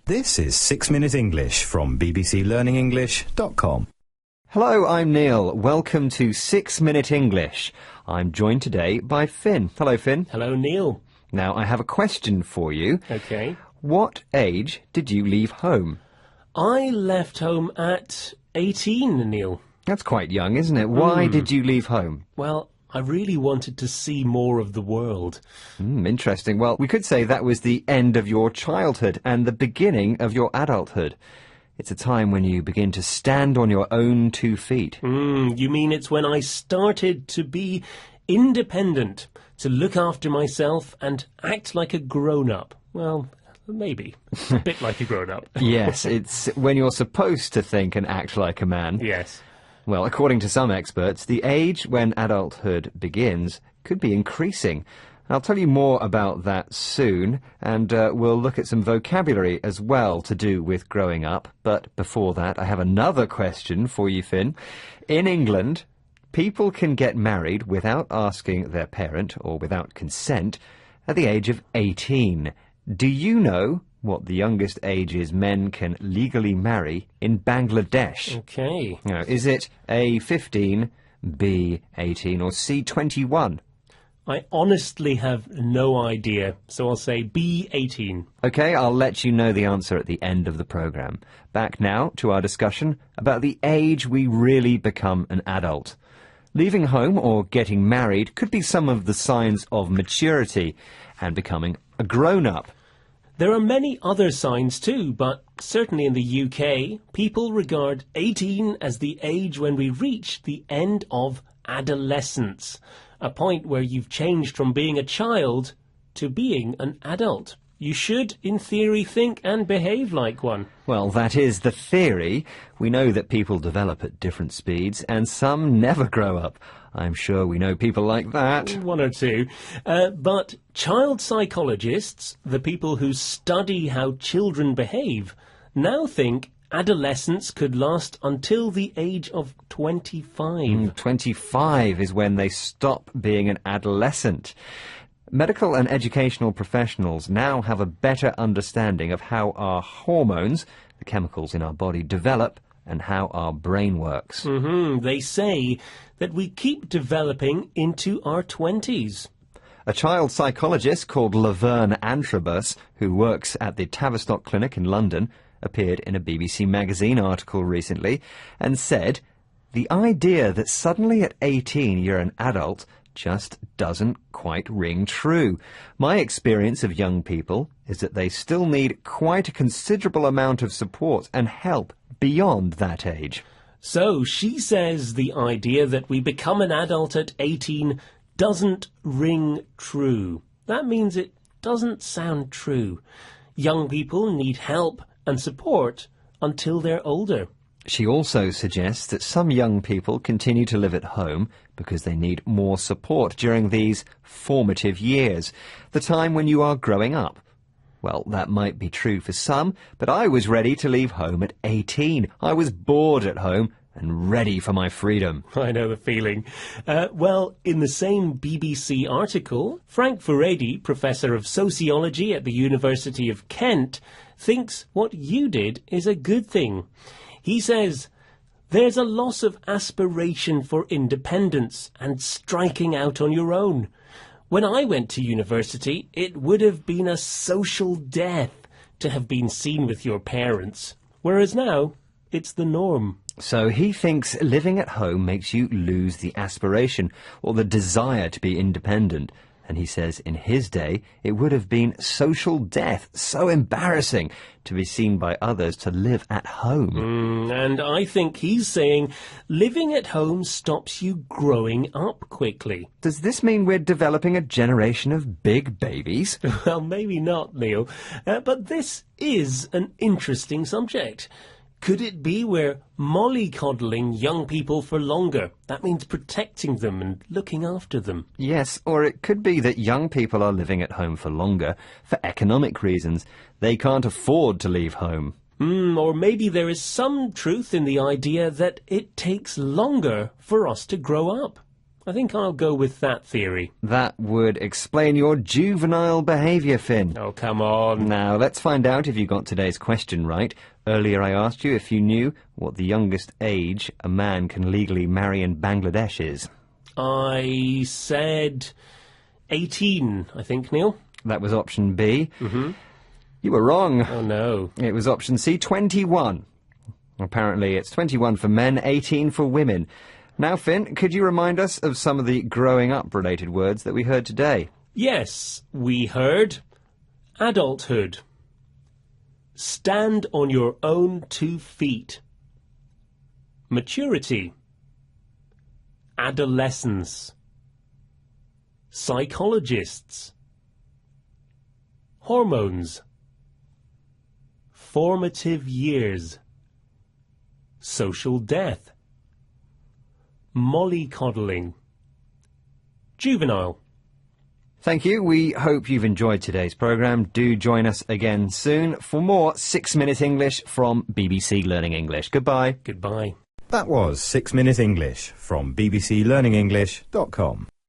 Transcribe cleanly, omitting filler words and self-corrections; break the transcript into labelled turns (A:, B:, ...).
A: This is 6 Minute English from bbclearningenglish.com.
B: Hello, I'm Neil. Welcome to 6 Minute English. I'm joined today by Finn. Hello, Finn.
C: Hello, Neil.
B: Now, I have a question for you.
C: Okay.
B: What age did you leave home?
C: I left home at 18, Neil.
B: That's quite young, isn't it? Why did you leave home?
C: Well, I really wanted to see more of the world.
B: Interesting. Well, we could say that was the end of your childhood and the beginning of your adulthood. It's a time when you begin to stand on your own 2 feet.
C: You mean it's when I started to be independent, to look after myself and act like a grown-up? Well, maybe. A bit like a grown-up.
B: Yes, it's when you're supposed to think and act like a man.
C: Yes.
B: Well, according to some experts, the age when adulthood begins could be increasing. I'll tell you more about that soon, and we'll look at some vocabulary as well to do with growing up. But before that, I have another question for you, Finn. In England, people can get married without asking their parent or without consent at the age of 18. Do you know what the youngest age is men can legally marry in Bangladesh?
C: Okay.
B: Now, is it A, 15, B, 18, or C, 21?
C: I honestly have no idea, so I'll say B, 18.
B: OK, I'll let you know the answer at the end of the programme. Back now to our discussion about the age we really become an adult. Leaving home or getting married could be some of the signs of maturity and becoming a grown-up.
C: There are many other signs too, but certainly in the UK, people regard 18 as the age when we reach the end of adolescence, a point where you've changed from being a child to being an adult. You should, in theory, think and behave like one.
B: Well, that is the theory. We know that people develop at different speeds, and some never grow up. I'm sure we know people like that.
C: One or two. But child psychologists, the people who study how children behave, now think adolescence could last until the age of 25.
B: 25 is when they stop being an adolescent. Medical and educational professionals now have a better understanding of how our hormones, the chemicals in our body, develop and how our brain works.
C: They say that we keep developing into our 20s.
B: A child psychologist called Laverne Antrobus, who works at the Tavistock Clinic in London, appeared in a BBC Magazine article recently and said, "The idea that suddenly at 18 you're an adult just doesn't quite ring true. My experience of young people is that they still need quite a considerable amount of support and help beyond that age."
C: So she says the idea that we become an adult at 18 doesn't ring true. That means it doesn't sound true. Young people need help and support until they're older.
B: She also suggests that some young people continue to live at home because they need more support during these formative years, the time when you are growing up. Well, that might be true for some, but I was ready to leave home at 18. I was bored at home and ready for my freedom.
C: I know the feeling. Well, in the same BBC article, Frank Furedi, Professor of Sociology at the University of Kent, thinks what you did is a good thing. He says, "There's a loss of aspiration for independence and striking out on your own. When I went to university, it would have been a social death to have been seen with your parents, whereas now it's the norm."
B: So he thinks living at home makes you lose the aspiration or the desire to be independent. And he says in his day it would have been social death, so embarrassing to be seen by others to live at home.
C: And I think he's saying living at home stops you growing up quickly.
B: Does this mean we're developing a generation of big babies?
C: Well, maybe not, Neil. But this is an interesting subject. Could it be we're mollycoddling young people for longer? That means protecting them and looking after them.
B: Yes, or it could be that young people are living at home for longer for economic reasons. They can't afford to leave home.
C: Or maybe there is some truth in the idea that it takes longer for us to grow up. I think I'll go with that theory.
B: That would explain your juvenile behaviour, Finn.
C: Oh, come on.
B: Now, let's find out if you got today's question right. Earlier I asked you if you knew what the youngest age a man can legally marry in Bangladesh is.
C: I said 18, I think, Neil.
B: That was option B. You were wrong.
C: Oh, no.
B: It was option C, 21. Apparently it's 21 for men, 18 for women. Now, Finn, could you remind us of some of the growing up related words that we heard today?
C: Yes, we heard adulthood. Stand on your own 2 feet. Maturity. Adolescence. Psychologists. Hormones. Formative years. Social death. Mollycoddling. Juvenile.
B: Thank you. We hope you've enjoyed today's programme. Do join us again soon for more 6-Minute English from BBC Learning English. Goodbye.
C: Goodbye.
A: That was 6 Minute English from bbclearningenglish.com.